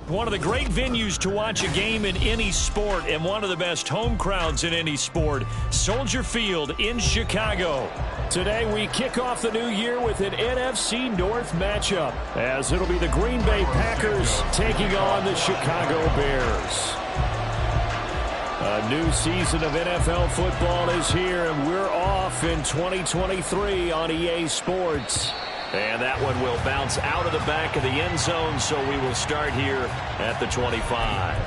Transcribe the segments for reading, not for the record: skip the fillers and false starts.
One of the great venues to watch a game in any sport and one of the best home crowds in any sport, Soldier Field in Chicago. Today we kick off the new year with an NFC North matchup, as it'll be the Green Bay Packers taking on the Chicago Bears. A new season of NFL football is here, and we're off in 2023 on EA Sports. And that one will bounce out of the back of the end zone, so we will start here at the 25.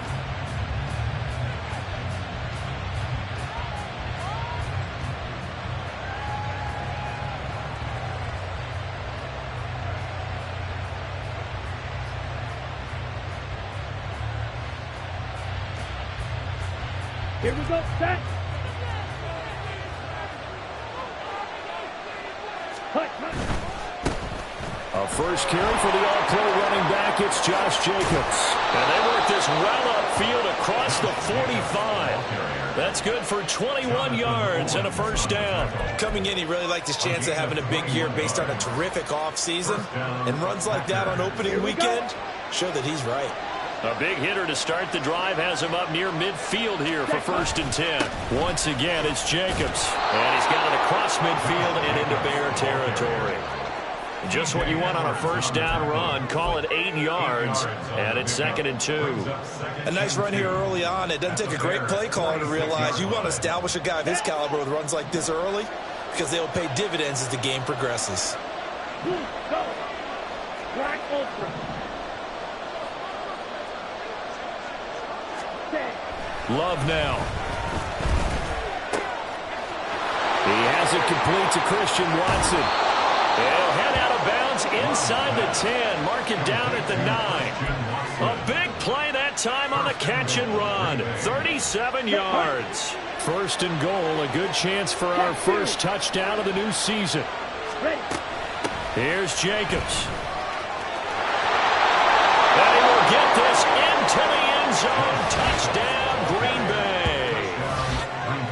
Here we go, set. A first carry for the all-pro running back, it's Josh Jacobs. And they work this well upfield across the 45. That's good for 21 yards and a first down. Coming in, he really liked his chance of having a big year based on a terrific offseason. And runs like that on opening weekend show that he's right. A big hitter to start the drive has him up near midfield here for 1st and 10. Once again, it's Jacobs. And he's got it across midfield and into Bear territory. Just what you want on a first down run. Call it 8 yards, and it's 2nd and 2. A nice run here early on. It doesn't take a great play caller to realize you want to establish a guy of his caliber with runs like this early, because they'll pay dividends as the game progresses. Love now. He has it complete to Christian Watson. He'll head out of bounds inside the 10. Mark it down at the 9. A big play that time on the catch and run. 37 yards. 1st and goal. A good chance for our first touchdown of the new season. Here's Jacobs. And he will get this into the end zone. Touchdown, Green Bay.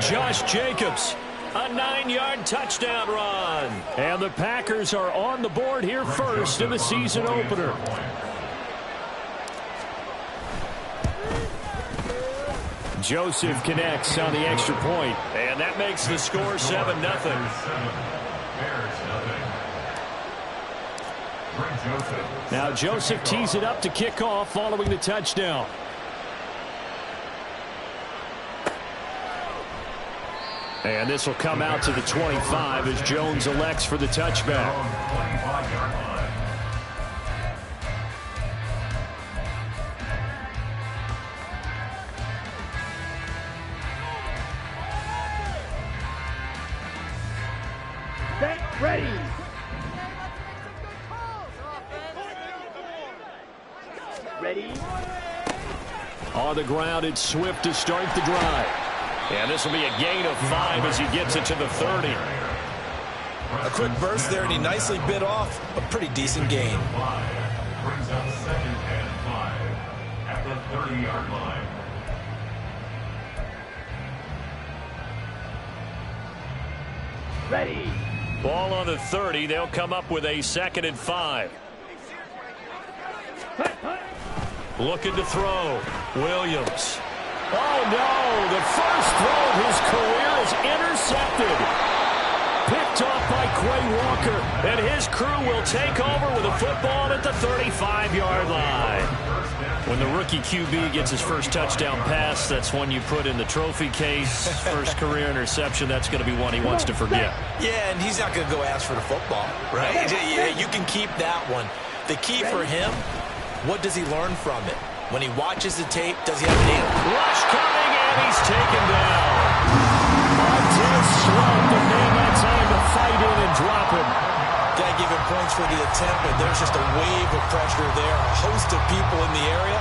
Josh Jacobs. A 9-yard touchdown run. And the Packers are on the board here first in the season opener. Joseph connects on the extra point. And that makes the score 7-0. Now Joseph tees it up to kick off following the touchdown. And this will come out to the 25 as Jones elects for the touchback. Set, ready. Ready. On the ground, it's Swift to start the drive. And this will be a gain of 5 as he gets it to the 30. A quick burst there, and he nicely bit off a pretty decent gain. Brings up 2nd and 5 at the 30-yard line. Ready. Ball on the 30. They'll come up with a 2nd and 5. Looking to throw. Williams. Oh, no. The first throw of his career is intercepted. Picked off by Quay Walker. And his crew will take over with a football at the 35-yard line. When the rookie QB gets his first touchdown pass, that's one you put in the trophy case. First career interception, that's going to be one he wants to forget. Yeah, and he's not going to go ask for the football, right? You can keep that one. The key for him, what does he learn from it? When he watches the tape, does he have an answer? Rush coming, and he's taken down. Montez Sweat, the man that time to fight in and drop him. Got to give him points for the attempt, but there's just a wave of pressure there. A host of people in the area.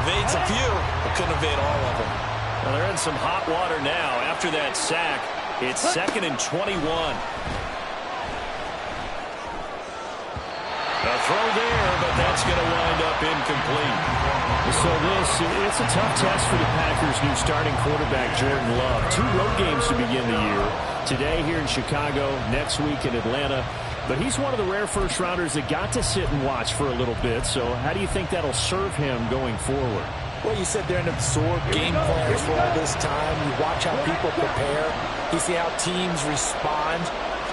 Evades a few, but couldn't evade all of them. Well, they're in some hot water now. After that sack, it's 2nd and 21. A throw there, but that's going to wind up incomplete. So it's a tough test for the Packers' new starting quarterback, Jordan Love. 2 road games to begin the year. Today here in Chicago, next week in Atlanta. But he's one of the rare first-rounders that got to sit and watch for a little bit. So how do you think that'll serve him going forward? Well, you sit there and absorb game plans for all this time. You watch how people prepare. You see how teams respond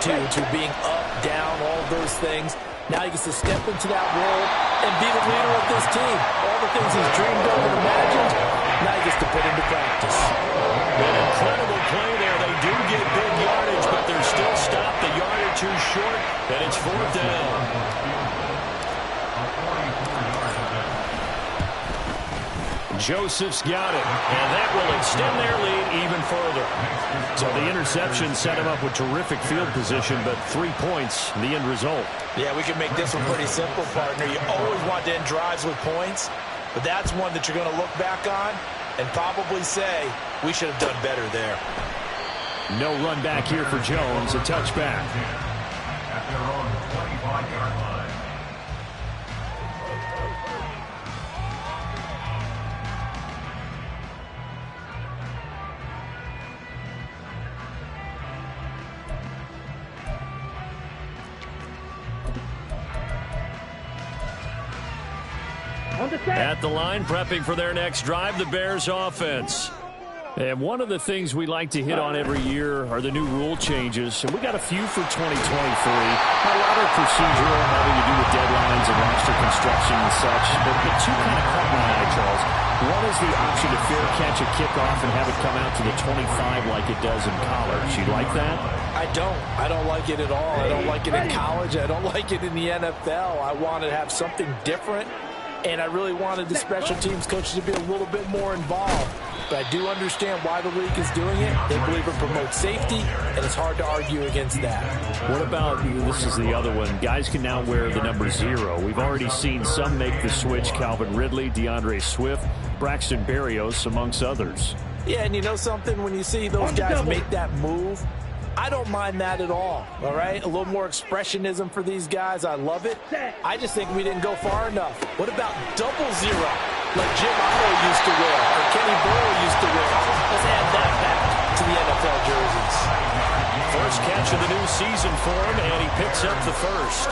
to being up, down, all those things. Now he gets to step into that role and be the leader of this team. All the things he's dreamed of and imagined, now he gets to put into practice. An incredible play there. They do get big yardage, but they're still stopped a yard or two short, and it's 4th down. Joseph's got it, and that will extend their lead even further. So the interception set him up with terrific field position, but 3 points, the end result. Yeah, we can make this one pretty simple, partner. You always want to end drives with points, but that's one that you're going to look back on and probably say, we should have done better there. No run back here for Jones, a touchback. At their own 25-yard line. At the line, prepping for their next drive, the Bears offense. And one of the things we like to hit on every year are the new rule changes. And we got a few for 2023. A lot of procedural, having to do with deadlines and roster construction and such. But the two kind of caught my eye, Charles. One is the option to fair catch a kickoff and have it come out to the 25 like it does in college. You like that? I don't. I don't like it at all. I don't like it in college. I don't like it in the NFL. I want to have something different. And I really wanted the special teams coaches to be a little bit more involved. But I do understand why the league is doing it. They believe it promotes safety, and it's hard to argue against that. What about, this is the other one, guys can now wear the number 0. We've already seen some make the switch, Calvin Ridley, DeAndre Swift, Braxton Berrios, amongst others. Yeah, and you know something? When you see those guys make that move, I don't mind that at all right? A little more expressionism for these guys. I love it. I just think we didn't go far enough. What about double 0, like Jim Otto used to wear or Kenny Burrow used to wear? Let's add that back to the NFL jerseys. First catch of the new season for him, and he picks up the first.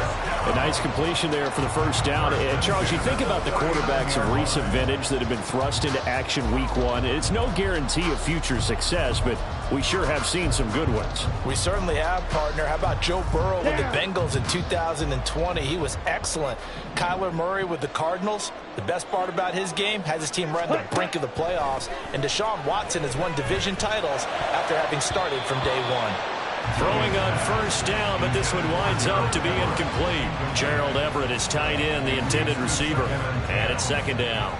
A nice completion there for the first down. And Charles, you think about the quarterbacks of recent vintage that have been thrust into action week 1. It's no guarantee of future success, but we sure have seen some good ones. We certainly have, partner. How about Joe Burrow with the Bengals in 2020? He was excellent. Kyler Murray with the Cardinals. The best part about his game, has his team right on the brink of the playoffs. And Deshaun Watson has won division titles after having started from day 1. Throwing on first down, but this one winds up to be incomplete. Gerald Everett is tied in, the intended receiver. And it's 2nd down.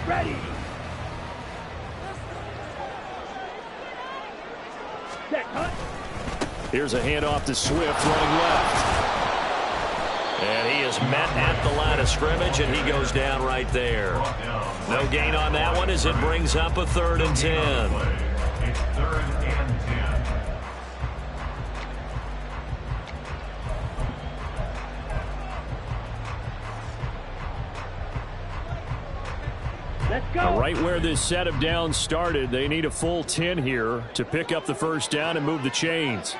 Ready. Set, cut. Here's a handoff to Swift running left. And he is met at the line of scrimmage, and he goes down right there. No gain on that one as it brings up a 3rd and 10. It's 3rd and 10. Let's go. Right where this set of downs started, they need a full 10 here to pick up the first down and move the chains.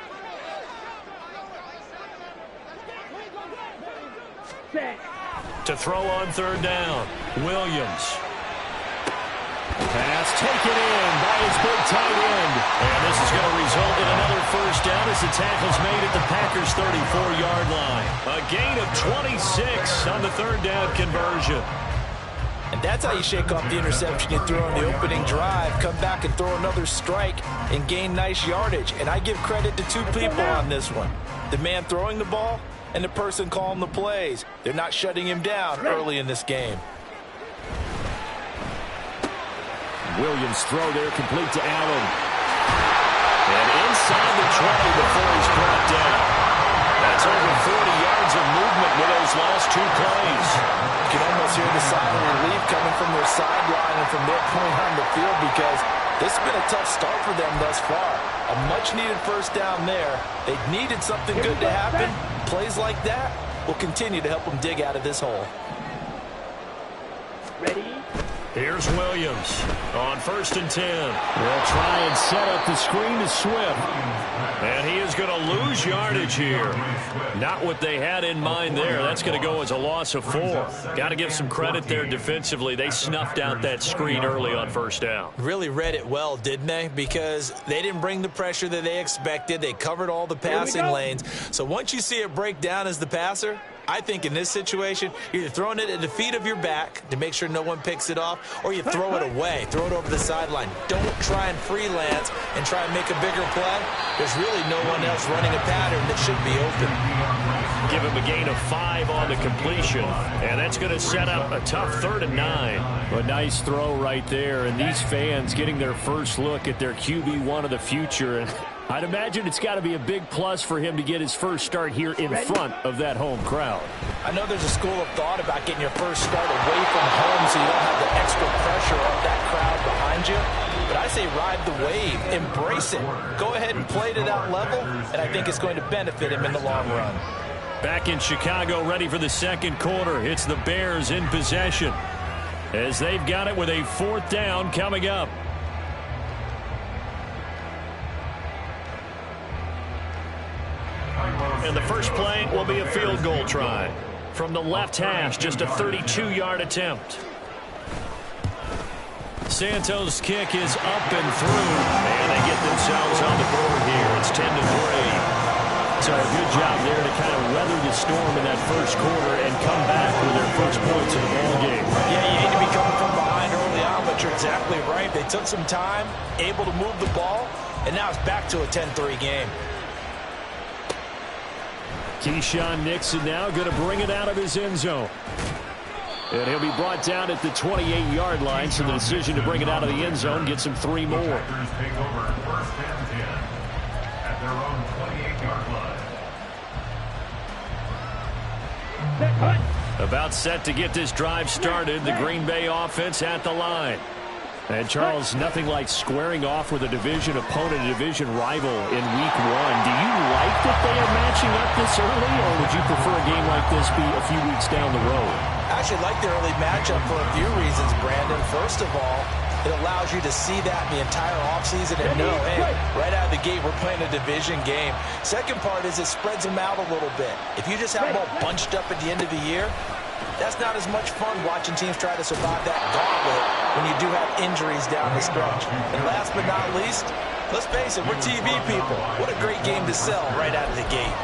Set. To throw on 3rd down, Williams. Pass taken in by his big tight end. And this is going to result in another first down as the tackle's made at the Packers' 34-yard line. A gain of 26 on the 3rd down conversion. And that's how you shake off the interception you threw on the opening drive, come back and throw another strike and gain nice yardage. And I give credit to 2 people on this one. The man throwing the ball and the person calling the plays. They're not shutting him down early in this game. Williams throw there complete to Allen. And inside the 20 before he's brought down. That's over 40 yards of movement with those last 2 plays. You can almost hear the sigh of relief coming from their sideline and from their point on the field because this has been a tough start for them thus far. A much-needed first down there. They needed something good to happen. Plays like that will continue to help them dig out of this hole. Ready? Here's Williams on 1st and 10. They'll try and set up the screen to Swift. And he is going to lose yardage here. Not what they had in mind there. That's going to go as a loss of 4. Got to give some credit there defensively. They snuffed out that screen early on 1st down. Really read it well, didn't they? Because they didn't bring the pressure that they expected. They covered all the passing lanes. So once you see it break down as the passer, I think in this situation, you're either throwing it at the feet of your back to make sure no one picks it off, or you throw it away, throw it over the sideline. Don't try and freelance and try and make a bigger play. There's really no one else running a pattern that should be open. Give him a gain of 5 on the completion, and that's going to set up a tough 3rd and 9. A nice throw right there, and these fans getting their first look at their QB1 of the future. And I'd imagine it's got to be a big plus for him to get his first start here in front of that home crowd. I know there's a school of thought about getting your first start away from home so you don't have the extra pressure of that crowd behind you. But I say ride the wave, embrace it. Go ahead and play to that level, and I think it's going to benefit him in the long run. Back in Chicago, ready for the 2nd quarter. It's the Bears in possession as they've got it with a 4th down coming up. And the first play will be a field goal try. From the left hash, just a 32-yard attempt. Santos' kick is up and through, and they get themselves on the board here. It's 10-3. So a good job there to kind of weather the storm in that first quarter and come back with their first points in the ball game. Yeah, you hate to be coming from behind early on, but you're exactly right. They took some time, able to move the ball, and now it's back to a 10-3 game. Keyshawn Nixon now going to bring it out of his end zone. And he'll be brought down at the 28-yard line, so the decision to bring it out of the end zone gets him 3 more. Packers take over 1st and 10 at their own 28-yard line. About set to get this drive started. The Green Bay offense at the line. And, Charles, nothing like squaring off with a division opponent, a division rival in Week 1. Do you like that they are matching up this early, or would you prefer a game like this be a few weeks down the road? I actually like the early matchup for a few reasons, Brandon. First of all, it allows you to see that in the entire offseason and know, hey, right out of the gate, we're playing a division game. Second part is it spreads them out a little bit. If you just have them all bunched up at the end of the year, that's not as much fun watching teams try to survive that gauntlet when you do have injuries down the stretch. And last but not least, let's face it, we're TV people. What a great game to sell right out of the gate.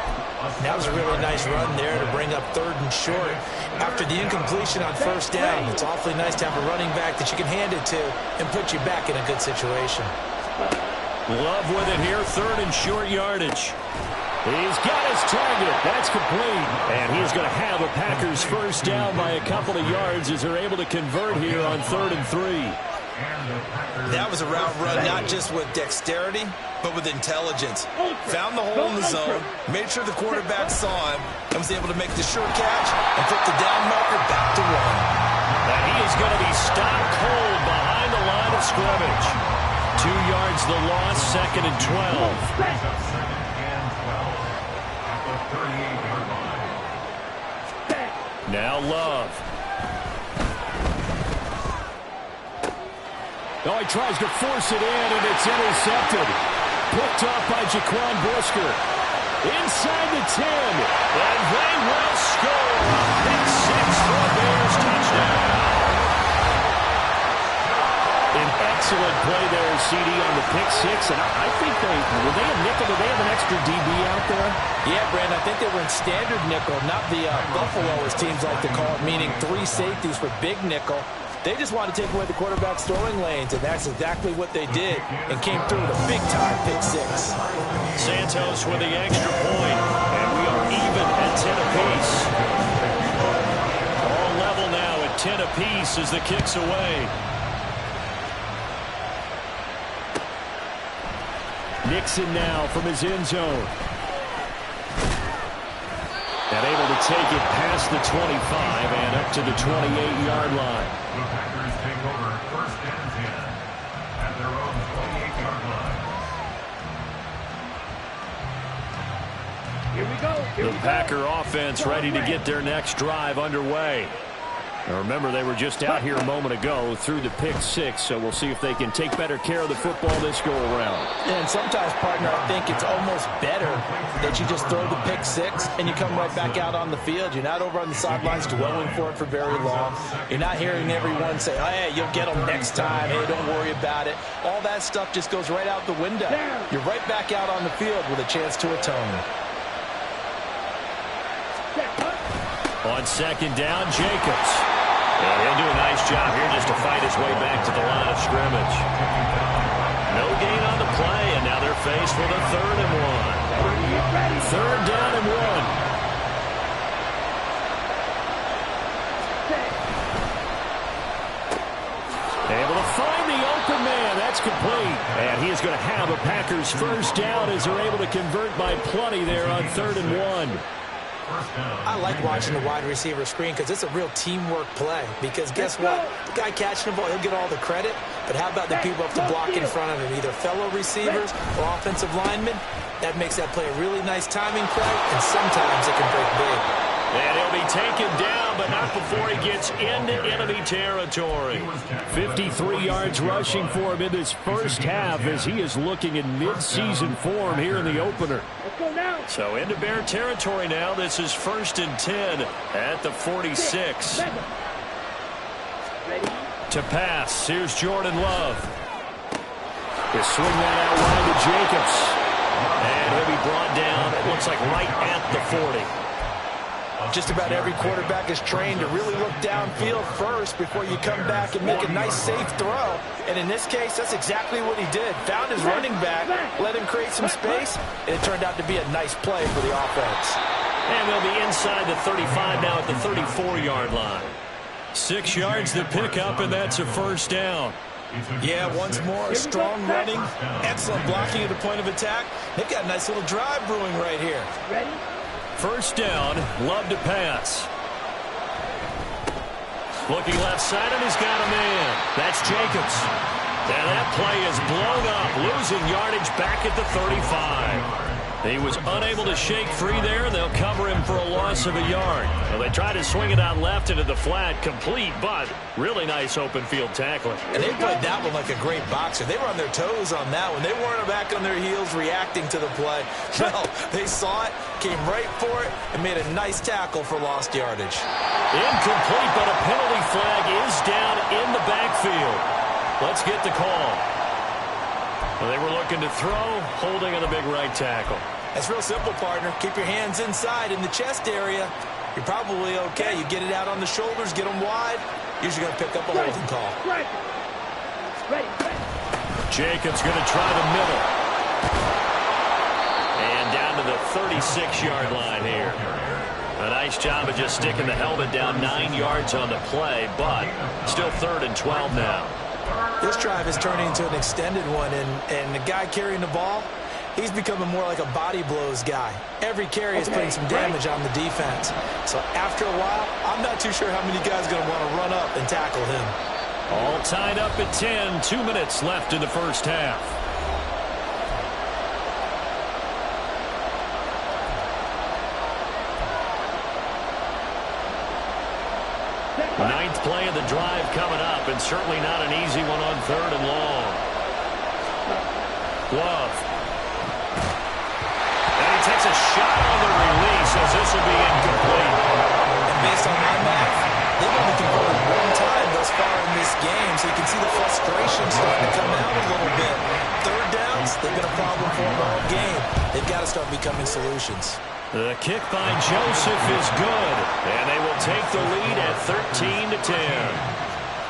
That was a really nice run there to bring up 3rd and short. After the incompletion on 1st down, it's awfully nice to have a running back that you can hand it to and put you back in a good situation. Love with it here, 3rd and short yardage. He's got his target. That's complete. And he's going to have a Packers first down by a couple of yards as they're able to convert here on 3rd and 3. That was a route run not just with dexterity, but with intelligence. Found the hole in the zone, made sure the quarterback saw him, and was able to make the sure catch and put the down marker back to 1. And he is going to be stopped cold behind the line of scrimmage. 2 yards the loss, 2nd and 12. Now Love. Oh, he tries to force it in, and it's intercepted. Picked off by Jaquan Brisker. Inside the 10, and they will score. Pick 6 for a Bears touchdown. An excellent play there, CD, on the pick 6, and I think were they a nickel? Did they have an extra DB out there? Yeah, Brandon, I think they were in standard nickel, not the Buffalo, as teams like to call it, meaning 3 safeties for big nickel. They just wanted to take away the quarterback's throwing lanes, and that's exactly what they did, and came through with a big-time pick 6. Santos with the extra point, and we are even at 10 apiece. All level now at 10 apiece as the kick's away. Nixon now from his end zone. And able to take it past the 25 and up to the 28-yard line. The Packers take over 1st and 10 at their own 28-yard line. Here we go. The Packer offense ready to get their next drive underway. Now remember, they were just out here a moment ago through the pick six, so we'll see if they can take better care of the football this go-around. And sometimes, partner, I think it's almost better that you just throw the pick six and you come right back out on the field. You're not over on the sidelines dwelling for it for very long. You're not hearing everyone say, oh, hey, you'll get them next time. Hey, don't worry about it. All that stuff just goes right out the window. You're right back out on the field with a chance to atone. On second down, Jacobs. And he'll do a nice job here just to fight his way back to the line of scrimmage. No gain on the play, and now they're faced with a 3rd and 1. 3rd down and 1. Able to find the open man. That's complete. And he is going to have a Packers first down as they're able to convert by plenty there on 3rd and 1. I like watching the wide receiver screen because it's a real teamwork play. Because guess what? The guy catching the ball, he'll get all the credit. But how about the people up to block in front of him? Either fellow receivers or offensive linemen. That makes that play a really nice timing play. And sometimes it can break big. And he'll be taken down, but not before he gets into enemy territory. 53 yards rushing for him in this first half as he is looking in mid-season form here in the opener. Let's go now. So into Bear territory now. This is 1st and 10 at the 46. Ready? To pass, here's Jordan Love. He'll swing that out wide to Jacobs. And he'll be brought down, it looks like right at the 40. Just about every quarterback is trained to really look downfield first before you come back and make a nice, safe throw. And in this case, that's exactly what he did. Found his running back, let him create some space, and it turned out to be a nice play for the offense. And they'll be inside the 35 now at the 34-yard line. 6 yards to pick up, and that's a first down. Yeah, once more, strong running, excellent blocking at the point of attack. They've got a nice little drive brewing right here. Ready? First down, Love to pass. Looking left side, and he's got a man. That's Jacobs. And that play is blown up, losing yardage back at the 35. He was unable to shake free there, and they'll cover him for a loss of a yard. Well, they try to swing it out left into the flat, complete, but really nice open field tackling. And they played that one like a great boxer. They were on their toes on that one. They weren't back on their heels reacting to the play. No, they saw it, came right for it, and made a nice tackle for lost yardage. Incomplete, but a penalty flag is down in the backfield. Let's get the call. Well, they were looking to throw, holding on the big right tackle. That's real simple, partner. Keep your hands inside in the chest area. You're probably okay. You get it out on the shoulders, get them wide. Usually going to pick up a holding call. Ready. Jacobs going to try the middle. And down to the 36-yard line here. A nice job of just sticking the helmet down 9 yards on the play, but still 3rd and 12 now. This drive is turning into an extended one, and the guy carrying the ball, he's becoming more like a body blows guy. Every carry is putting some damage on the defense. So after a while, I'm not too sure how many guys are going to want to run up and tackle him. All tied up at 10, 2 minutes left in the first half. Ninth play of the drive coming up, and certainly not an easy one on 3rd and long. Love. And he takes a shot on the release as this will be incomplete. And based on my math, they've only converted one time thus far in this game, so you can see the frustration starting to come out a little bit. 3rd downs, they've been a problem for them all game. They've got to start becoming solutions. The kick by Joseph is good, and they will take the lead at 13-10.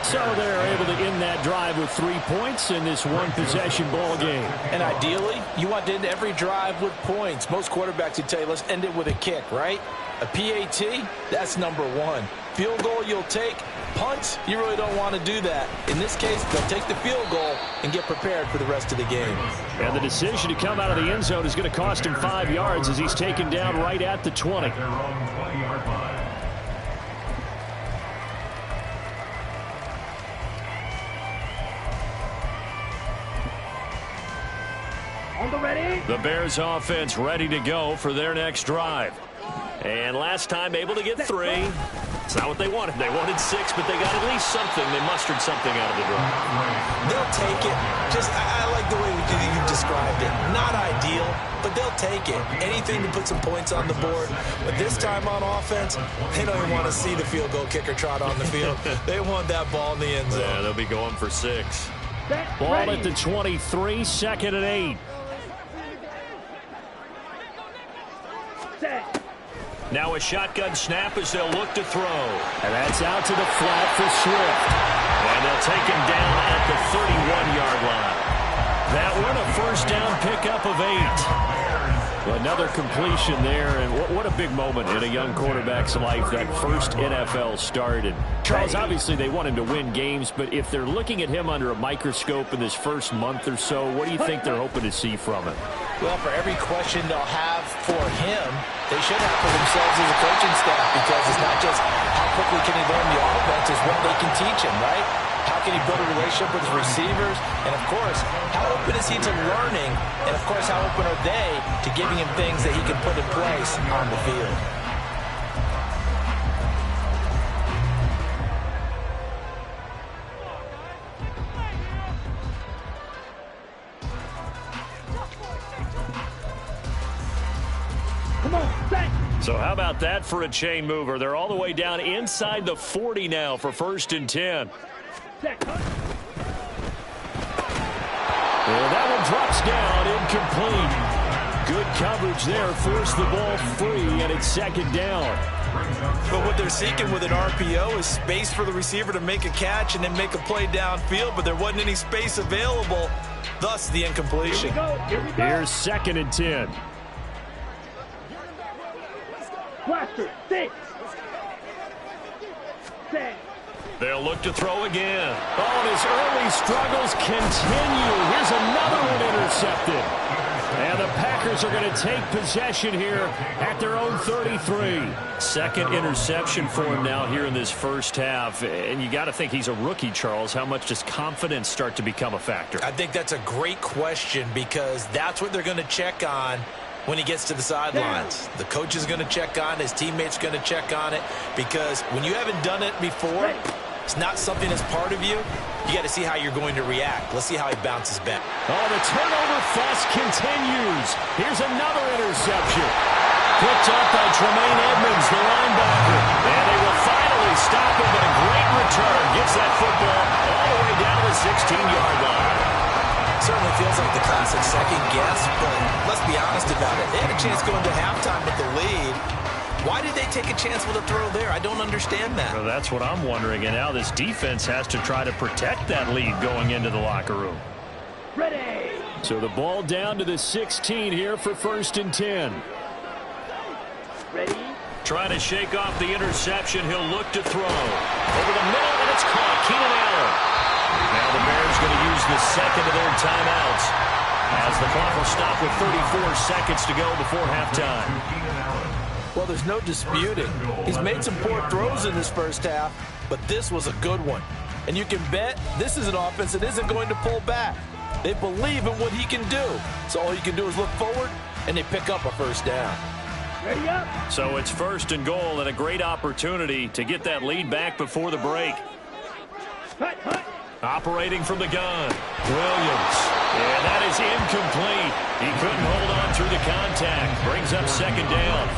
So they're able to end that drive with 3 points in this one-possession ball game. And ideally, you want to end every drive with points. Most quarterbacks would tell you, let's end it with a kick, right? A PAT, that's number 1. Field goal you'll take. Punt, you really don't want to do that. In this case, they'll take the field goal and get prepared for the rest of the game. And the decision to come out of the end zone is going to cost him 5 yards as he's taken down right at the 20. Their own 20-yard line. The Bears offense ready to go for their next drive. And last time able to get 3. It's not what they wanted. They wanted 6, but they got at least something. They mustered something out of the drive. They'll take it. I like the way you described it. Not ideal, but they'll take it. Anything to put some points on the board. But this time on offense, they don't even want to see the field goal kicker trot on the field. They want that ball in the end zone. Yeah, they'll be going for 6. Ball at the 23, 2nd and 8. Now a shotgun snap as they'll look to throw. And that's out to the flat for Swift. And they'll take him down at the 31-yard line. That one a first down pickup of 8. Another completion there, and what a big moment in a young quarterback's life, that first NFL start. And Charles, obviously they want him to win games, but if they're looking at him under a microscope in this first month or so, what do you think they're hoping to see from him? Well, for every question they'll have for him, they should have for themselves as a coaching staff, because it's not just how quickly can he learn the offense, it's what they can teach him, right? How can he build a relationship with his receivers? And, of course, how open is he to learning? And, of course, how open are they to giving him things that he can put in place on the field? So how about that for a chain mover? They're all the way down inside the 40 now for 1st and 10. And that one drops down, incomplete. Good coverage there, forced the ball free, and it's 2nd down. But what they're seeking with an RPO is space for the receiver to make a catch and then make a play downfield, but there wasn't any space available, thus the incompletion. Here we go. Here's 2nd and 10. Blaster, 6. They'll look to throw again. Oh, and his early struggles continue. Here's another one intercepted. And the Packers are going to take possession here at their own 33. 2nd interception for him now here in this first half. And you got to think he's a rookie, Charles. How much does confidence start to become a factor? I think that's a great question, because that's what they're going to check on when he gets to the sidelines. The coach is going to check on it. His teammates going to check on it, because when you haven't done it before, it's not something that's part of you. You got to see how you're going to react. Let's see how he bounces back. Oh, the turnover fuss continues. Here's another interception. Picked up by Tremaine Edmonds, the linebacker. And they will finally stop him, but a great return. Gets that football all the way down to the 16-yard line. Certainly feels like the classic second guess, but let's be honest about it. They had a chance going to halftime with the lead. Why did they take a chance with a throw there? I don't understand that. Well, that's what I'm wondering. And now this defense has to try to protect that lead going into the locker room. Ready. So the ball down to the 16 here for 1st and 10. Ready. Trying to shake off the interception. He'll look to throw. Over the middle, and it's caught. Keenan Allen. Now the Bears going to use the 2nd of their timeouts as the clock will stop with 34 seconds to go before halftime. Well, there's no disputing. He's made some poor throws in this first half, but this was a good one. And you can bet this is an offense that isn't going to pull back. They believe in what he can do. So all you can do is look forward, and they pick up a first down. Ready up. So it's 1st and goal, and a great opportunity to get that lead back before the break. Hut, hut. Operating from the gun, Williams. And that is incomplete. He couldn't hold on through the contact. Brings up 2nd down.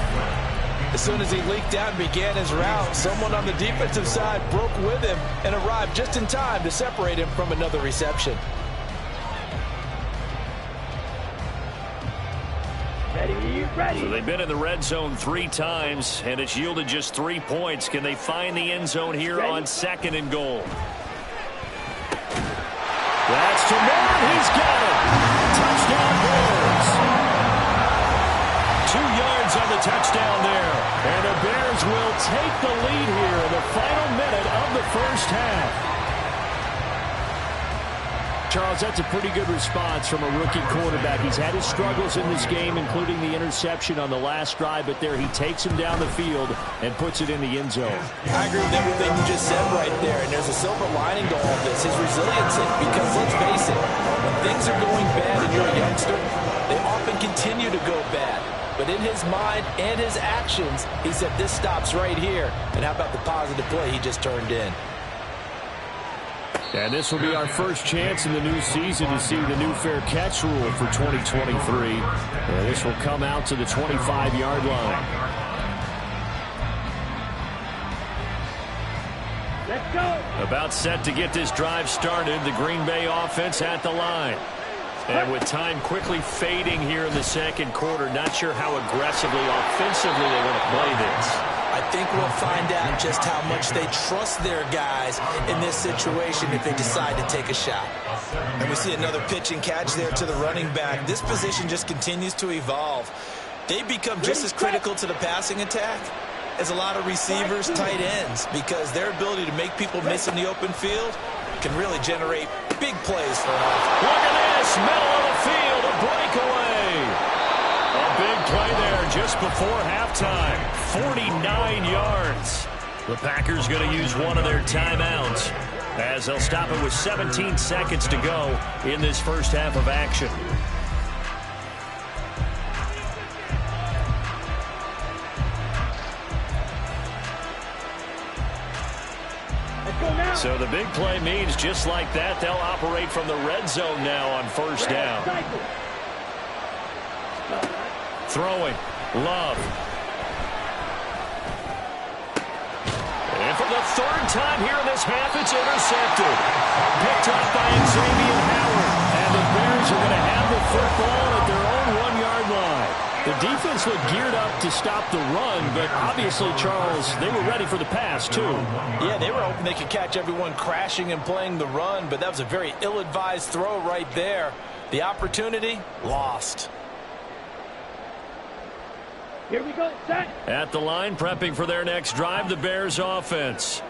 As soon as he leaked out and began his route, someone on the defensive side broke with him and arrived just in time to separate him from another reception. Ready. So they've been in the red zone 3 times, and it's yielded just 3 points. Can they find the end zone here on 2nd and goal? That's to Moore. He's got it. Touchdown Bears. 2 yards on the touchdown there. And the Bears will take the lead here in the final minute of the first half. Charles, that's a pretty good response from a rookie quarterback. He's had his struggles in this game, including the interception on the last drive, but there he takes him down the field and puts it in the end zone. I agree with everything you just said right there, and there's a silver lining to all this, his resiliency, because let's face it, when things are going bad and you're a youngster, continue to go bad. But in his mind and his actions, he said, this stops right here. And how about the positive play he just turned in? And this will be our first chance in the new season to see the new fair catch rule for 2023. And this will come out to the 25-yard line. Let's go. About set to get this drive started, the Green Bay offense at the line. And with time quickly fading here in the second quarter, not sure how aggressively, offensively they want to play this. I think we'll find out just how much they trust their guys in this situation if they decide to take a shot. And we see another pitch and catch there to the running back. This position just continues to evolve. They become just as critical to the passing attack as a lot of receivers, tight ends, because their ability to make people miss in the open field can really generate big plays for an offense. Look at this, middle of the field, a breakaway. A big play there just before halftime, 49 yards. The Packers going to use one of their timeouts as they'll stop it with 17 seconds to go in this first half of action. So the big play means just like that, they'll operate from the red zone now on first down. Throwing, Love. And for the third time here in this half, it's intercepted. Picked up by Xavier Howard. And the Bears are going to have the football at their own 1-yard line. The defense looked geared up to stop the run, but obviously, Charles, they were ready for the pass, too. Yeah, they were hoping they could catch everyone crashing and playing the run, but that was a very ill-advised throw right there. The opportunity, lost. Here we go, set. At the line, prepping for their next drive, the Bears offense.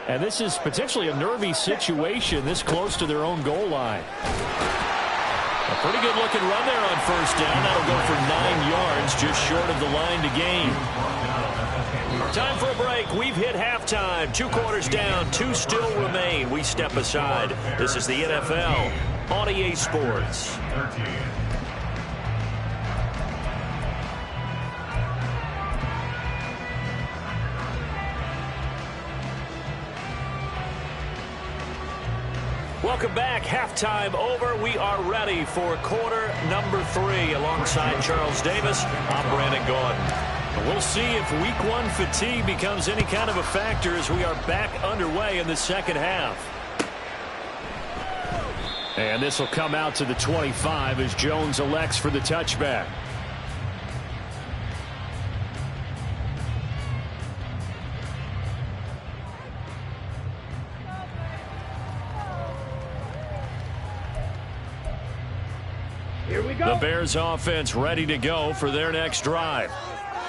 And this is potentially a nervy situation this close to their own goal line. A pretty good looking run there on first down. That'll go for 9 yards, just short of the line to gain. Time for a break. We've hit halftime. 2 quarters down, 2 still remain. We step aside. This is the NFL on EA Sports. Welcome back. Halftime over. We are ready for quarter number 3. Alongside Charles Davis, I'm Brandon Gordon. We'll see if week 1 fatigue becomes any kind of a factor as we are back underway in the second half. And this will come out to the 25 as Jones elects for the touchback. The Bears offense ready to go for their next drive.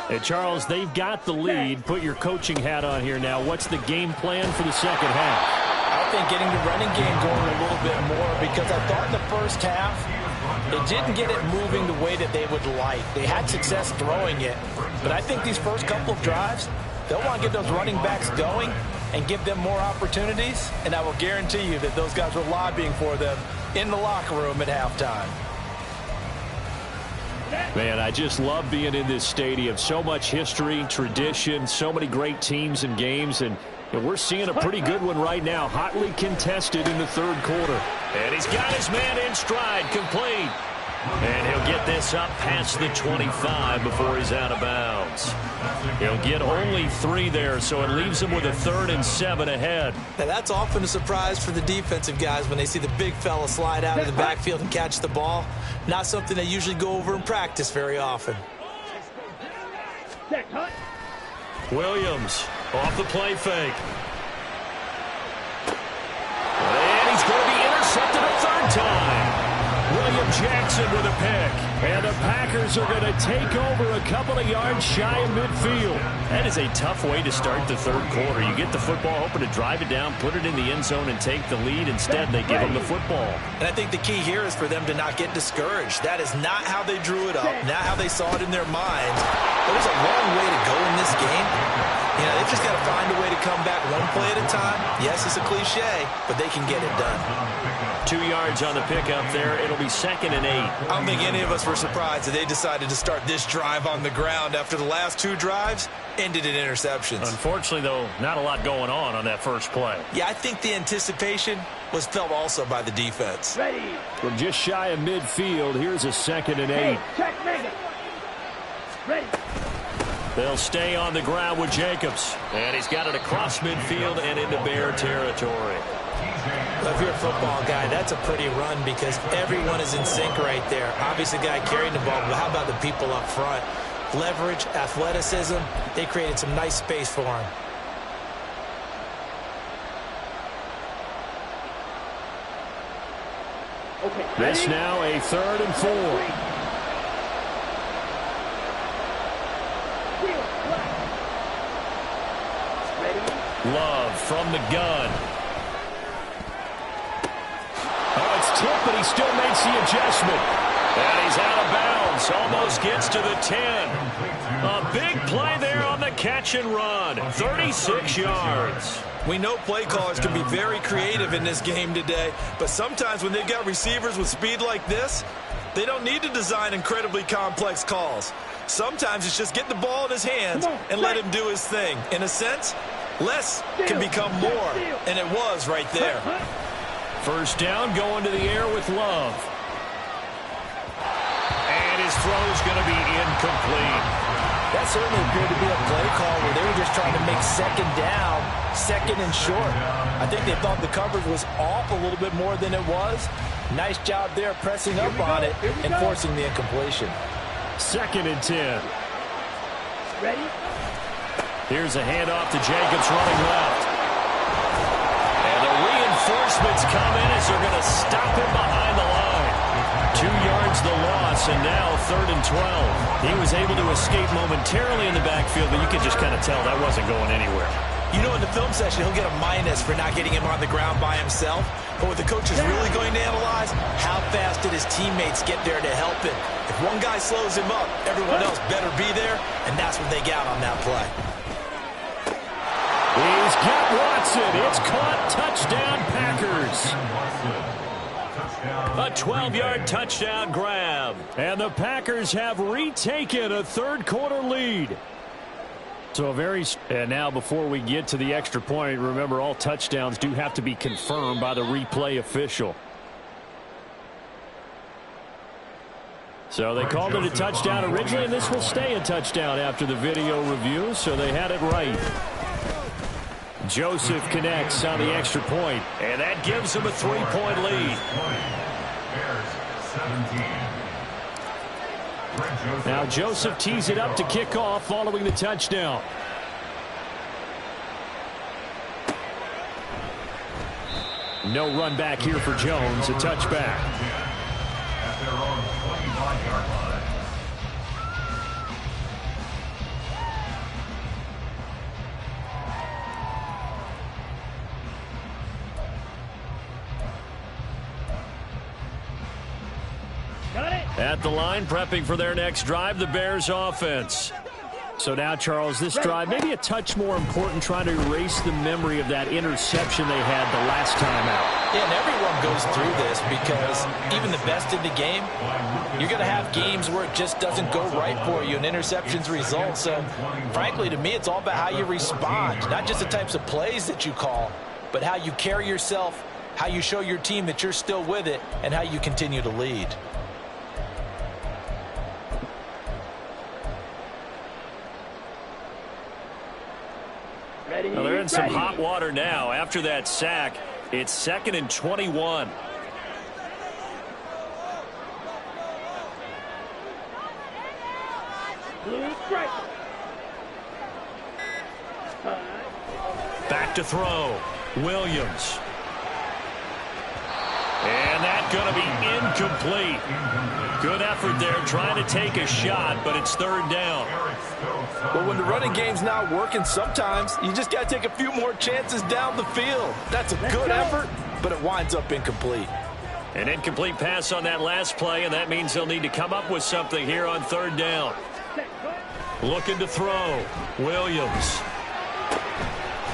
And Charles, they've got the lead. Put your coaching hat on here now. What's the game plan for the second half? I think getting the running game going a little bit more, because I thought in the first half it didn't get it moving the way that they would like. They had success throwing it, but I think these first couple of drives, they'll want to get those running backs going and give them more opportunities, and I will guarantee you that those guys were lobbying for them in the locker room at halftime. Man, I just love being in this stadium. So much history, tradition, so many great teams and games, and we're seeing a pretty good one right now, hotly contested in the third quarter. And he's got his man in stride, complete. And he'll get this up past the 25 before he's out of bounds. He'll get only 3 there, so it leaves him with a 3rd and 7 ahead. Now, that's often a surprise for the defensive guys when they see the big fella slide out of the backfield and catch the ball. Not something they usually go over in practice very often. Williams off the play fake. And he's going to be intercepted a 3rd time. William Jackson with a pick. And the Packers are going to take over a couple of yards shy of midfield. That is a tough way to start the third quarter. You get the football, hoping to drive it down, put it in the end zone, and take the lead. Instead, they give them the football. And I think the key here is for them to not get discouraged. That is not how they drew it up, not how they saw it in their minds. There's a long way to go in this game. You know, they've just got to find a way to come back one play at a time. Yes, it's a cliche, but they can get it done. 2 yards on the pickup there. It'll be 2nd and 8. I don't think any of us were surprised that they decided to start this drive on the ground after the last 2 drives ended in interceptions. Unfortunately, though, not a lot going on that first play. Yeah, I think the anticipation was felt also by the defense. Ready. From just shy of midfield, here's a 2nd and 8. Hey, check mega. Ready. They'll stay on the ground with Jacobs. And he's got it across midfield and into Bear territory. Well, if you're a football guy, that's a pretty run because everyone is in sync right there. Obviously, the guy carrying the ball, but how about the people up front? Leverage, athleticism, they created some nice space for him. Okay. This now a 3rd and 4. Love from the gun. Oh, it's tipped, but he still makes the adjustment. And he's out of bounds. Almost gets to the 10. A big play there on the catch and run. 36 yards. We know play callers can be very creative in this game today, but sometimes when they've got receivers with speed like this, they don't need to design incredibly complex calls. Sometimes it's just get the ball in his hands and let him do his thing. In a sense, less can become more, and it was right there. First down, going to the air with Love. And his throw's going to be incomplete. That certainly appeared to be a play call where they were just trying to make 2nd down, 2nd and short. I think they thought the coverage was off a little bit more than it was. Nice job there pressing up on it and forcing the incompletion. 2nd and 10. Ready. Here's a handoff to Jacobs running left. And the reinforcements come in as they're going to stop him behind the line. 2 yards the loss, and now 3rd and 12. He was able to escape momentarily in the backfield, but you could just kind of tell that wasn't going anywhere. You know, in the film session, he'll get a minus for not getting him on the ground by himself. But what the coach is really going to analyze, how fast did his teammates get there to help him? If one guy slows him up, everyone else better be there, and that's what they got on that play. He's got Watson. It's caught. Touchdown, Packers. A 12-yard touchdown grab. And the Packers have retaken a 3rd quarter lead. So and now before we get to the extra point, remember all touchdowns do have to be confirmed by the replay official. So they called it a touchdown originally, and this will stay a touchdown after the video review, so they had it right. Joseph connects on the extra point, and that gives him a 3-point lead. Now Joseph tees it up to kick off following the touchdown. No run back here for Jones, a touchback. At their own 25-yard line. At the line, prepping for their next drive, the Bears offense. So now, Charles, this drive, maybe a touch more important, trying to erase the memory of that interception they had the last time out. Yeah, and everyone goes through this because even the best in the game, you're going to have games where it just doesn't go right for you and interceptions result. So, frankly, to me, it's all about how you respond, not just the types of plays that you call, but how you carry yourself, how you show your team that you're still with it, and how you continue to lead. Well, they're in some hot water now. After that sack, it's 2nd and 21. Back to throw. Williams. And that's going to be incomplete. Good effort there trying to take a shot, but it's 3rd down. Well, when the running game's not working, sometimes you just got to take a few more chances down the field. That's a good effort, but it winds up incomplete. An incomplete pass on that last play, and that means they'll need to come up with something here on 3rd down. Looking to throw. Williams.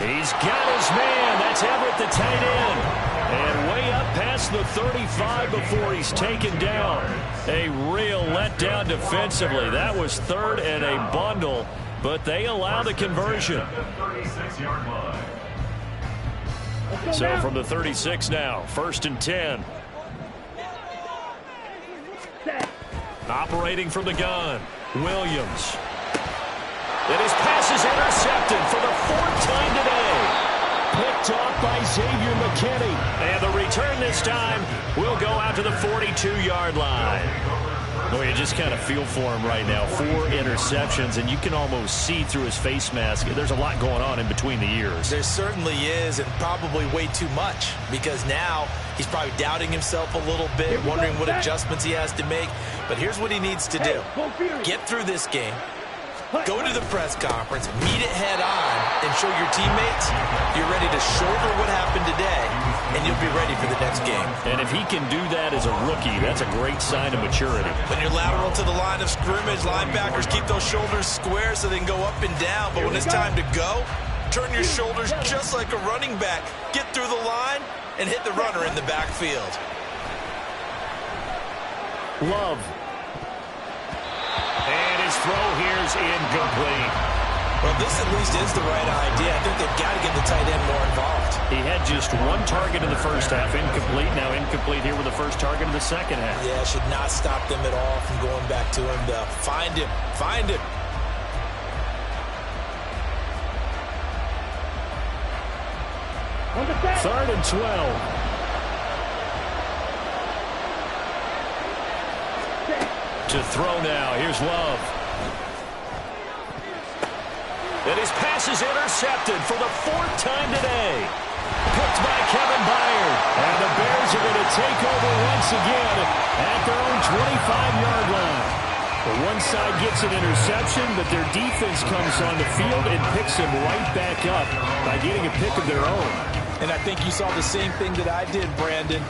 He's got his man. That's Everett, the tight end. And way up past the 35 before he's taken down. A real letdown defensively. That was third and a bundle, but they allow the conversion. So from the 36 now, 1st and 10. Operating from the gun, Williams. And his pass is intercepted for the 4th time today. Picked off by Xavier McKinney. And the return this time will go out to the 42-yard line. Boy, you just kind of feel for him right now. 4 interceptions, and you can almost see through his face mask. There's a lot going on in between the ears. There certainly is, and probably way too much, because now he's probably doubting himself a little bit, wondering what adjustments he has to make. But here's what he needs to do. Get through this game. Go to the press conference, meet it head on, and show your teammates you're ready to shoulder what happened today, and you'll be ready for the next game. And if he can do that as a rookie, that's a great sign of maturity. When you're lateral to the line of scrimmage, linebackers keep those shoulders square so they can go up and down. But when it's time to go, turn your shoulders just like a running back. Get through the line and hit the runner in the backfield. Love. And his throw here's incomplete. Well, this at least is the right idea. I think they've got to get the tight end more involved. He had just 1 target in the first half. Incomplete. Now incomplete here with the first target in the second half. Yeah, should not stop them at all from going back to him to find him. Find him. Third and 12. To throw now. Here's Love. And his pass is intercepted for the 4th time today. Picked by Kevin Byard. And the Bears are going to take over once again at their own 25-yard line. The one side gets an interception, but their defense comes on the field and picks him right back up by getting a pick of their own. And I think you saw the same thing that I did, Brandon.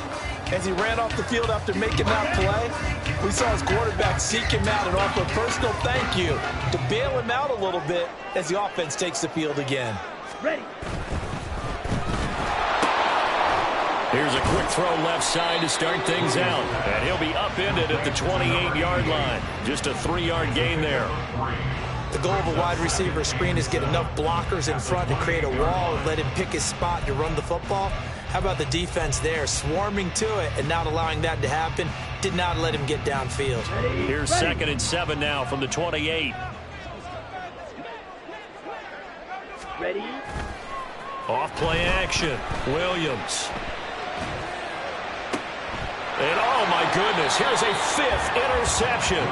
As he ran off the field after making that play, we saw his quarterback seek him out and offer a personal thank you to bail him out a little bit as the offense takes the field again. Ready. Here's a quick throw left side to start things out. And he'll be upended at the 28-yard line. Just a 3-yard gain there. The goal of a wide receiver screen is get enough blockers in front to create a wall and let him pick his spot to run the football. How about the defense there, swarming to it and not allowing that to happen? Did not let him get downfield. Here's 2nd and 7 now from the 28. Ready. Off play action. Williams. And oh my goodness, here's a 5th interception.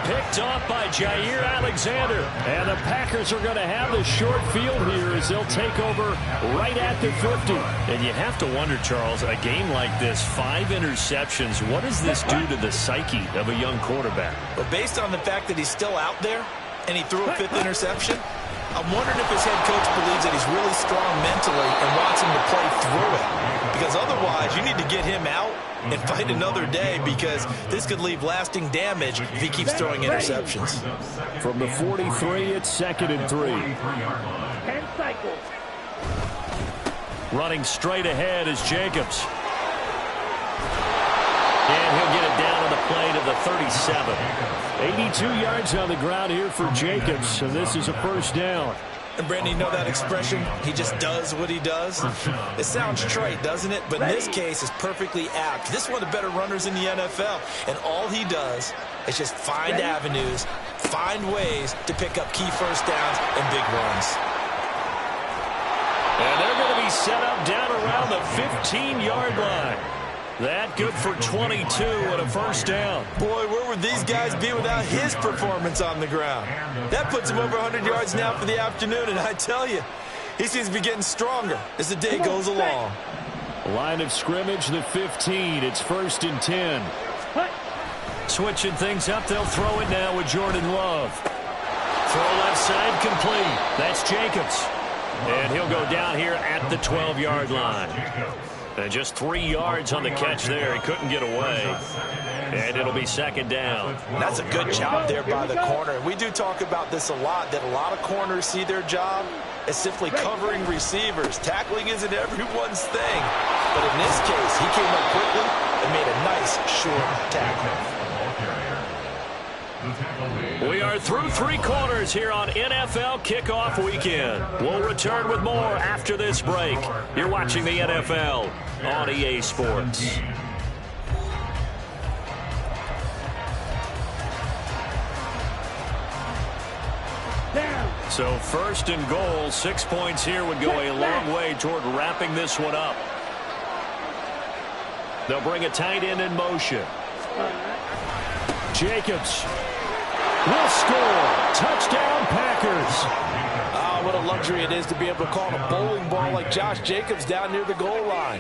Picked off by Jair Alexander. And the Packers are going to have the short field here as they'll take over right at the 50. And you have to wonder, Charles, a game like this, 5 interceptions, what does this do to the psyche of a young quarterback? But based on the fact that he's still out there and he threw a 5th interception, I'm wondering if his head coach believes that he's really strong mentally and wants him to play through it. Because otherwise, you need to get him out and fight another day, because this could leave lasting damage if he keeps throwing interceptions. From the 43, it's 2nd and 3. 10 cycles. Running straight ahead is Jacobs. And he'll get it down on the play to the 37. 82 yards on the ground here for Jacobs, so this is a 1st down. And Brandon, you know that expression, he just does what he does? It sounds trite, doesn't it? But in this case, it's perfectly apt. This is one of the better runners in the NFL. And all he does is just find avenues, find ways to pick up key 1st downs and big runs. And they're going to be set up down around the 15-yard line. That good for 22 and a 1st down. Boy, where would these guys be without his performance on the ground? That puts him over 100 yards now for the afternoon, and I tell you, he seems to be getting stronger as the day goes along. Line of scrimmage, the 15. It's 1st and 10. Switching things up, they'll throw it now with Jordan Love. Throw left side complete. That's Jacobs. And he'll go down here at the 12-yard line. And just 3 yards on the catch there. He couldn't get away. And it'll be 2nd down. That's a good job there by the corner. We do talk about this a lot, that a lot of corners see their job as simply covering receivers. Tackling isn't everyone's thing. But in this case, he came up quickly and made a nice short tackle. We are through 3 quarters here on NFL Kickoff Weekend. We'll return with more after this break. You're watching the NFL on EA Sports. So first and goal, 6 points here would go a long way toward wrapping this one up. They'll bring a tight end in motion. Jacobs will score. Touchdown, Packers. Ah, what a luxury it is to be able to call a bowling ball like Josh Jacobs down near the goal line.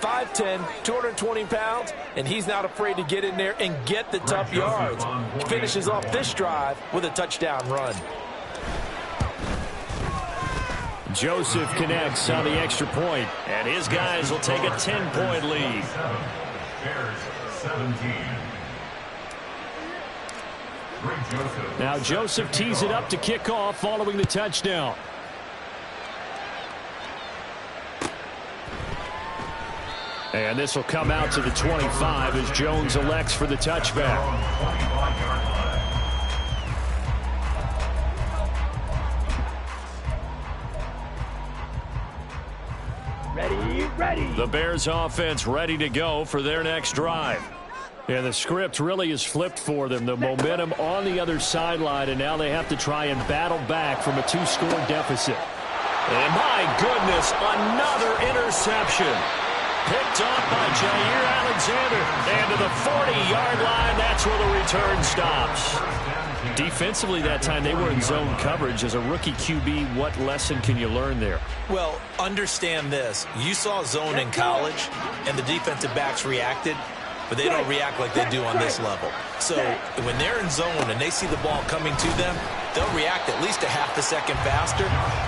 5'10", 220 pounds, and he's not afraid to get in there and get the tough yards. He finishes off this drive with a touchdown run. Joseph connects on the extra point, and his guys will take a 10-point lead. Bears 17. Now Joseph tees it up to kick off following the touchdown. And this will come out to the 25 as Jones elects for the touchback. Ready. The Bears offense ready to go for their next drive. And the script really is flipped for them. The momentum on the other sideline, and now they have to try and battle back from a 2-score deficit. And my goodness, another interception. Picked off by Jair Alexander. And to the 40-yard line, that's where the return stops. Defensively that time, they were in zone coverage. As a rookie QB, what lesson can you learn there? Well, understand this. You saw zone in college, and the defensive backs reacted, but they don't react like they do on this level. So when they're in zone and they see the ball coming to them, they'll react at least a half a second faster.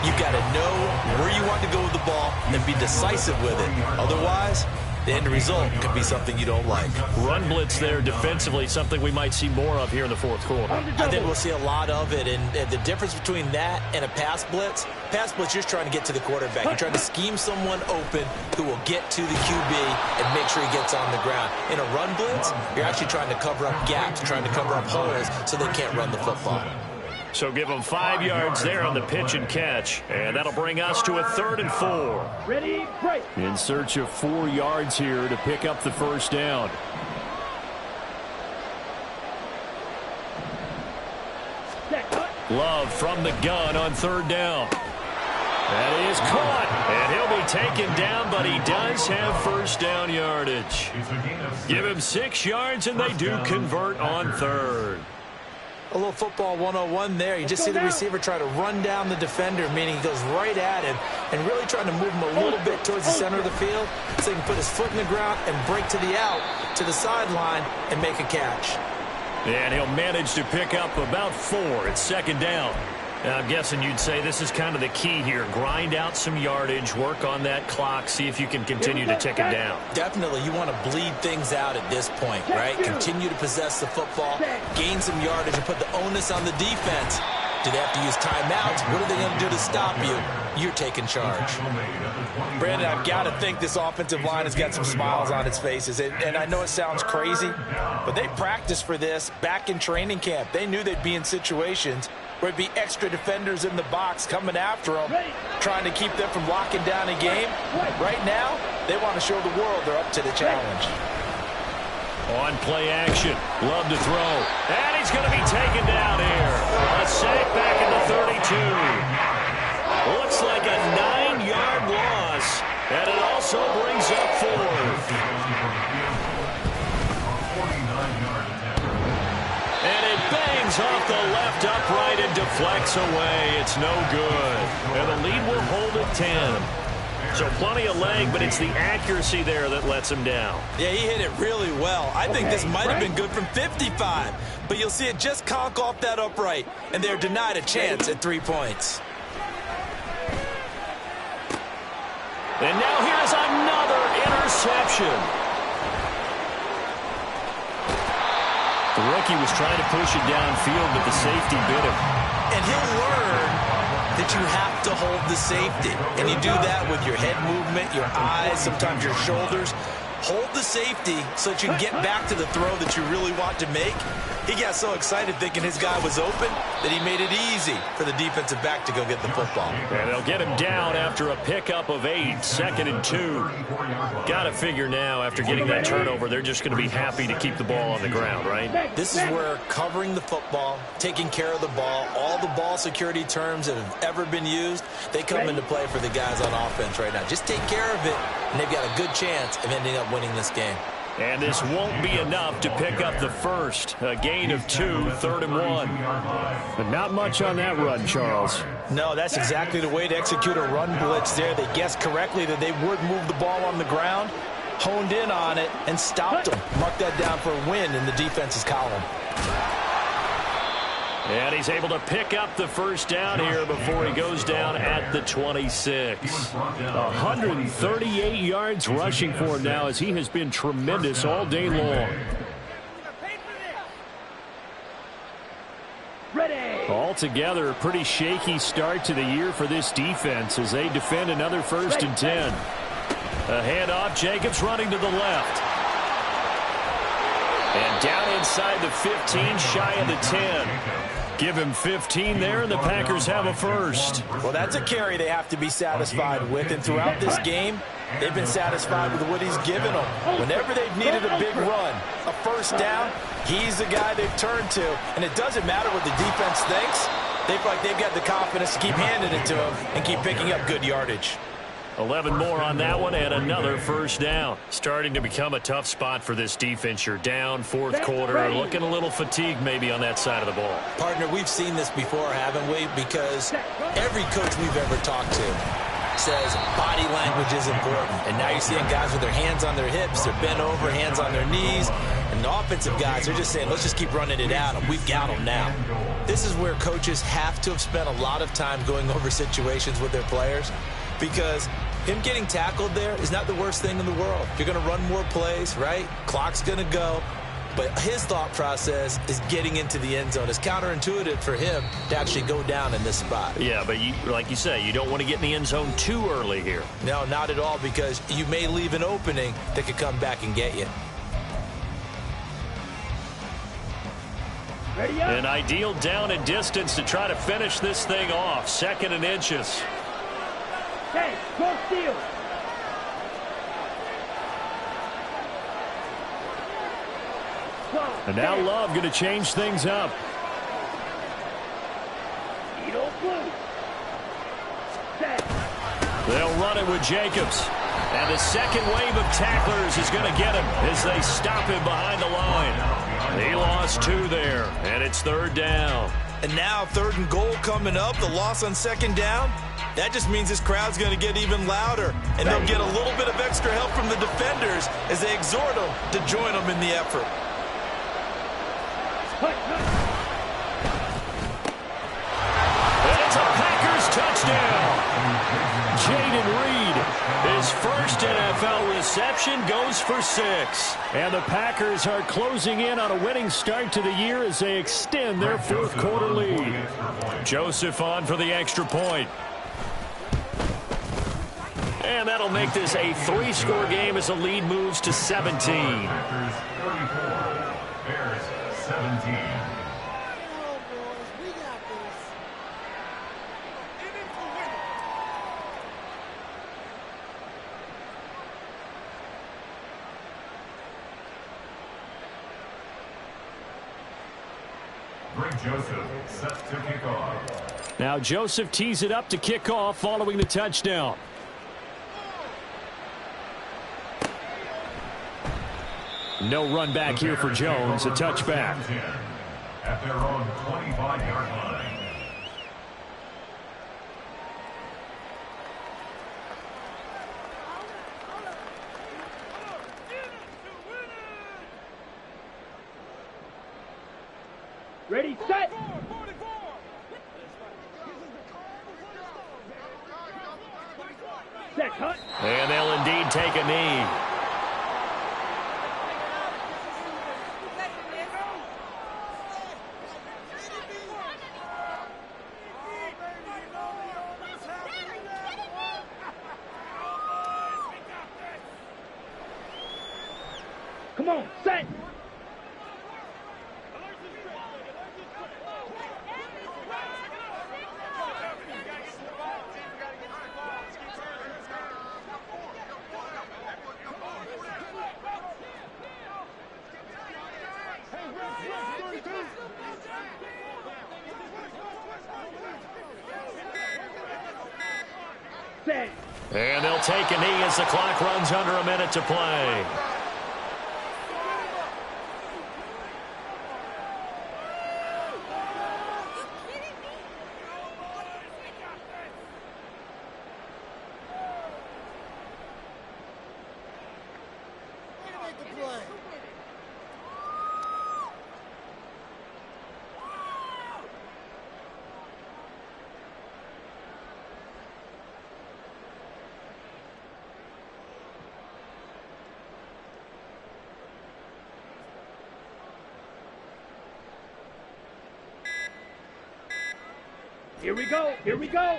You've got to know where you want to go with the ball and be decisive with it. Otherwise, the end result could be something you don't like. Run blitz there defensively, something we might see more of here in the fourth quarter. I think we'll see a lot of it, and the difference between that and a pass blitz, you're just trying to get to the quarterback. You're trying to scheme someone open who will get to the QB and make sure he gets on the ground. In a run blitz, you're actually trying to cover up gaps, trying to cover up holes so they can't run the football. So give them 5 yards there on the pitch and catch. And that'll bring us to a 3rd and 4. Ready, break. In search of 4 yards here to pick up the first down. Love from the gun on 3rd down. That is caught. And he'll be taken down, but he does have first down yardage. Give him 6 yards, and they do convert on 3rd. A little football 101 there. You just see the receiver try to run down the defender, meaning he goes right at him and really trying to move him a little bit towards the center of the field so he can put his foot in the ground and break to the out, to the sideline, and make a catch. And he'll manage to pick up about 4 at 2nd down. Now, I'm guessing you'd say this is kind of the key here. Grind out some yardage, work on that clock, see if you can continue to tick it down. Definitely. You want to bleed things out at this point, right? Continue to possess the football, gain some yardage, and put the onus on the defense. Do they have to use timeouts? What are they going to do to stop you? You're taking charge. Brandon, I've got to think this offensive line has got some smiles on its faces. And I know it sounds crazy, but they practiced for this back in training camp. They knew they'd be in situations where it'd be extra defenders in the box coming after them, trying to keep them from locking down a game. Right now, they want to show the world they're up to the challenge. On play action, Love to throw, and he's going to be taken down here. A sack back in the 32. Looks like a 9-yard loss, and it also brings up 4th. And it bangs off the left upright and deflects away. It's no good. And the lead will hold at 10. So plenty of leg, but it's the accuracy there that lets him down. Yeah, he hit it really well. I think this might have been good from 55. But you'll see it just conk off that upright, and they're denied a chance at 3 points. And now here's another interception. The rookie was trying to push it downfield, but the safety bit him. And he'll learn that you have to hold the safety. And you do that with your head movement, your eyes, sometimes your shoulders. Hold the safety so that you can get back to the throw that you really want to make. He got so excited thinking his guy was open that he made it easy for the defensive back to go get the football. And they'll get him down after a pickup of 8, 2nd and 2. Got to figure now after getting that turnover, they're just going to be happy to keep the ball on the ground, right? This is where covering the football, taking care of the ball, all the ball security terms that have ever been used, they come into play for the guys on offense right now. Just take care of it, and they've got a good chance of ending up winning this game. And this won't be enough to pick up the first. A gain of 2, 3rd and 1. But not much on that run, Charles. No, that's exactly the way to execute a run blitz there. They guessed correctly that they would move the ball on the ground, honed in on it, and stopped them. Mark that down for a win in the defense's column. And he's able to pick up the first down here before he goes down at the 26. 138 yards rushing for him now as he has been tremendous all day long. Altogether, a pretty shaky start to the year for this defense as they defend another 1st and 10. A handoff, Jacobs running to the left. And down inside the 15, shy of the 10. Give him 15 there, and the Packers have a first. Well, that's a carry they have to be satisfied with. And throughout this game, they've been satisfied with what he's given them. Whenever they've needed a big run, a first down, he's the guy they've turned to. And it doesn't matter what the defense thinks. They feel like they've got the confidence to keep handing it to him and keep picking up good yardage. 11 more on that one and another first down. Starting to become a tough spot for this defense. You're down 4th quarter, looking a little fatigued maybe on that side of the ball. Partner, we've seen this before, haven't we? Because every coach we've ever talked to says body language is important. And now you're seeing guys with their hands on their hips, they're bent over, hands on their knees. And the offensive guys are just saying, let's just keep running it out, and we've got them now. This is where coaches have to have spent a lot of time going over situations with their players, because him getting tackled there is not the worst thing in the world. You're going to run more plays, right? Clock's going to go. But his thought process is getting into the end zone. It's counterintuitive for him to actually go down in this spot. Yeah, but like you say, you don't want to get in the end zone too early here. No, not at all, because you may leave an opening that could come back and get you. An ideal down and distance to try to finish this thing off. 2nd and inches. Hey, go steal. And now Love going to change things up. They'll run it with Jacobs. And the second wave of tacklers is going to get him as they stop him behind the line. He lost 2 there, and it's 3rd down. And now 3rd and goal coming up, the loss on 2nd down. That just means this crowd's going to get even louder, and they'll get a little bit of extra help from the defenders as they exhort them to join them in the effort. And it's a Packers touchdown. Jaden Reed, his first NFL reception, goes for 6. And the Packers are closing in on a winning start to the year as they extend their 4th quarter lead. Joseph on for the extra point. And that'll make this a 3-score game as the lead moves to 17. Packers 34, Bears 17. Greg Joseph set to kick off. Now Joseph tees it up to kick off following the touchdown. No run back here for Jones, a touchback. At their own 25-yard line. Ready, set. Set, cut. And they'll indeed take a knee. Come on, set. Set. And they'll take a knee as the clock runs under a minute to play. Here we go. Here we go.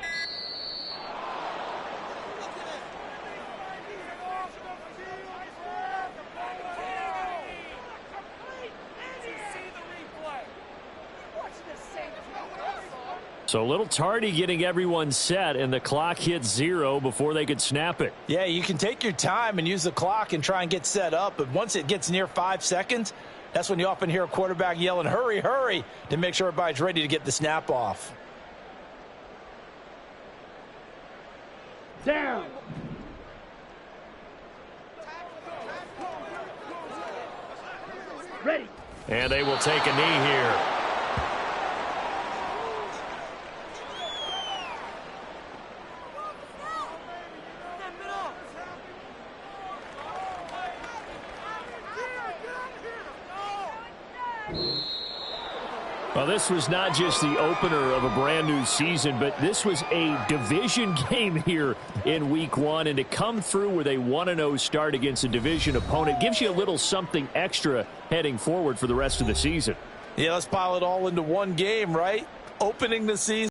So a little tardy getting everyone set, and the clock hit 0 before they could snap it. Yeah, you can take your time and use the clock and try and get set up, but once it gets near 5 seconds, that's when you often hear a quarterback yelling, hurry, hurry, to make sure everybody's ready to get the snap off. Down. Ready. And they will take a knee here. Well, this was not just the opener of a brand new season, but this was a division game here in week 1. And to come through with a 1-0 start against a division opponent gives you a little something extra heading forward for the rest of the season. Yeah, let's pile it all into one game, right? Opening the season.